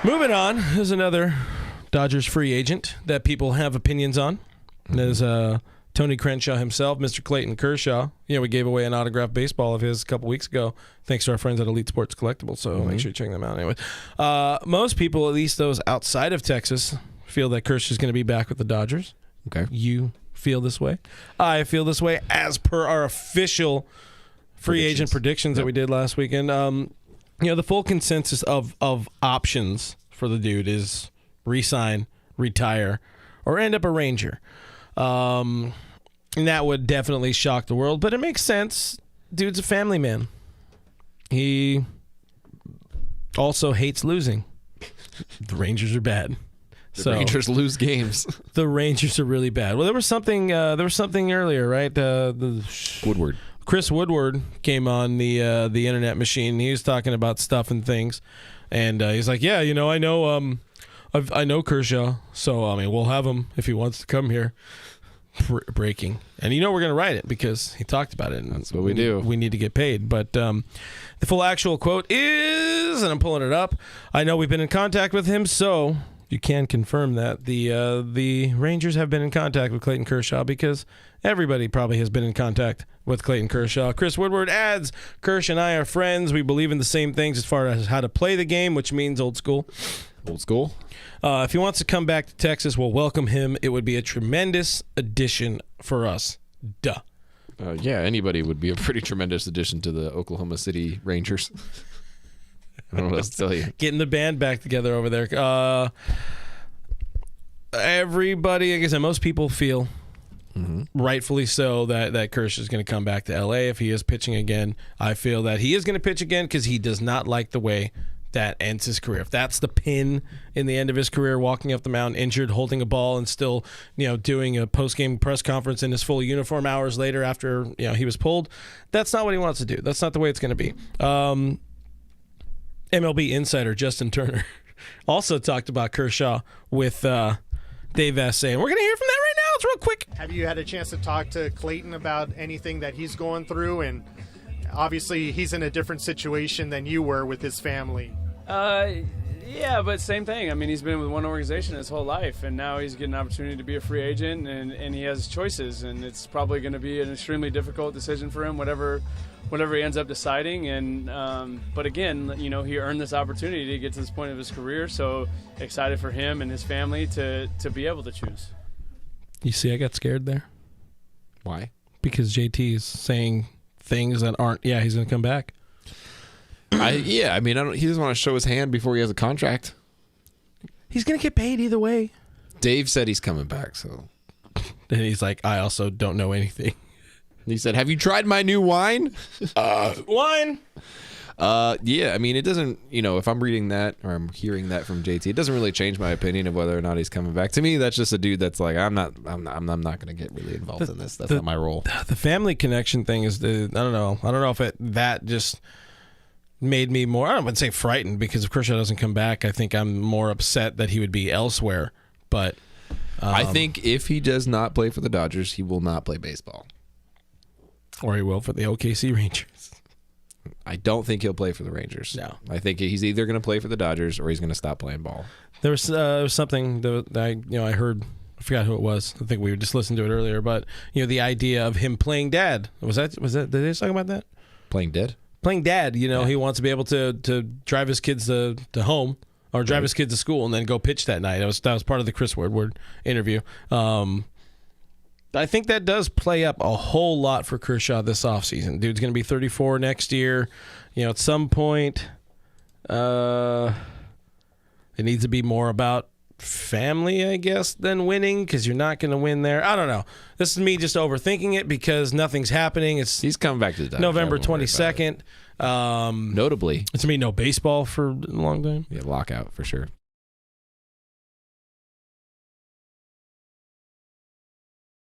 Moving on, there's another Dodgers free agent that people have opinions on. There's Tony Crenshaw himself, Mr. Clayton Kershaw. We gave away an autographed baseball of his a couple weeks ago, thanks to our friends at Elite Sports Collectibles, so make sure you check them out anyway. Most people, at least those outside of Texas, feel that Kershaw's going to be back with the Dodgers. Okay. You feel this way. I feel this way as per our official free agent predictions that we did last weekend. The full consensus of options for the dude is re-sign, retire, or end up a Ranger. And that would definitely shock the world, but it makes sense. Dude's a family man. He also hates losing. The Rangers are bad. The Rangers lose games. The Rangers are really bad. Well, there was something earlier, right? Woodward. Chris Woodward came on the internet machine. He was talking about stuff and things, and he's like, "Yeah, I know Kershaw, so we'll have him if he wants to come here." Breaking, and we're gonna write it because he talked about it. And that's what we do. We need to get paid, but the full actual quote is, and I'm pulling it up. I know we've been in contact with him, so you can confirm that the Rangers have been in contact with Clayton Kershaw because everybody probably has been in contact with Clayton Kershaw. Chris Woodward adds, Kersh and I are friends. We believe in the same things as far as how to play the game, which means old school. Old school. If he wants to come back to Texas, we'll welcome him. It would be a tremendous addition for us. Duh. Yeah, anybody would be a pretty tremendous addition to the Oklahoma City Rangers. I don't know what else to tell you. Getting the band back together over there. Everybody, I guess most people feel, rightfully so, that Kershaw is going to come back to L.A. if he is pitching again. I feel that he is going to pitch again because he does not like the way that ends his career. If that's the pin in the end of his career, walking up the mound injured, holding a ball, and still, doing a post-game press conference in his full uniform hours later after, he was pulled, that's not what he wants to do. That's not the way it's going to be. MLB insider Justin Turner also talked about Kershaw with Dave Vassay, and we're going to hear from that right now. It's real quick. Have you had a chance to talk to Clayton about anything that he's going through? And obviously he's in a different situation than you were with his family. Yeah, but same thing. He's been with one organization his whole life, and now he's getting an opportunity to be a free agent, and he has choices, and it's probably going to be an extremely difficult decision for him, whatever he ends up deciding. And but again, he earned this opportunity to get to this point of his career, so excited for him and his family to be able to choose. You see, I got scared there. Why? Because JT is saying things that aren't. Yeah, he's going to come back. He doesn't want to show his hand before he has a contract. He's going to get paid either way. Dave said he's coming back, so. And he's like, I also don't know anything. He said, "Have you tried my new wine?" Wine. Yeah, it doesn't. If I'm reading that or I'm hearing that from JT, it doesn't really change my opinion of whether or not he's coming back. To me, that's just a dude that's like, I'm not going to get really involved in this. That's not my role. The family connection thing is I don't know if that just made me more. I wouldn't say frightened, because if Kershaw doesn't come back, I think I'm more upset that he would be elsewhere. But I think if he does not play for the Dodgers, he will not play baseball. Or he will for the OKC Rangers. I don't think he'll play for the Rangers. No. I think he's either going to play for the Dodgers or he's going to stop playing ball. There was something that I heard. I forgot who it was. I think we just listened to it earlier. But the idea of him playing dad, was that? Did they talk about that? Playing dead? Playing dad. He wants to be able to drive his kids to home, or drive his kids to school, and then go pitch that night. That was part of the Chris Woodward interview. I think that does play up a whole lot for Kershaw this offseason. Dude's going to be 34 next year. At some point, it needs to be more about family, I guess, than winning, because you're not going to win there. I don't know. This is me just overthinking it because nothing's happening. He's coming back to the Dodgers. November 22nd. Notably. It's going to be no baseball for a long time. Yeah, lockout for sure.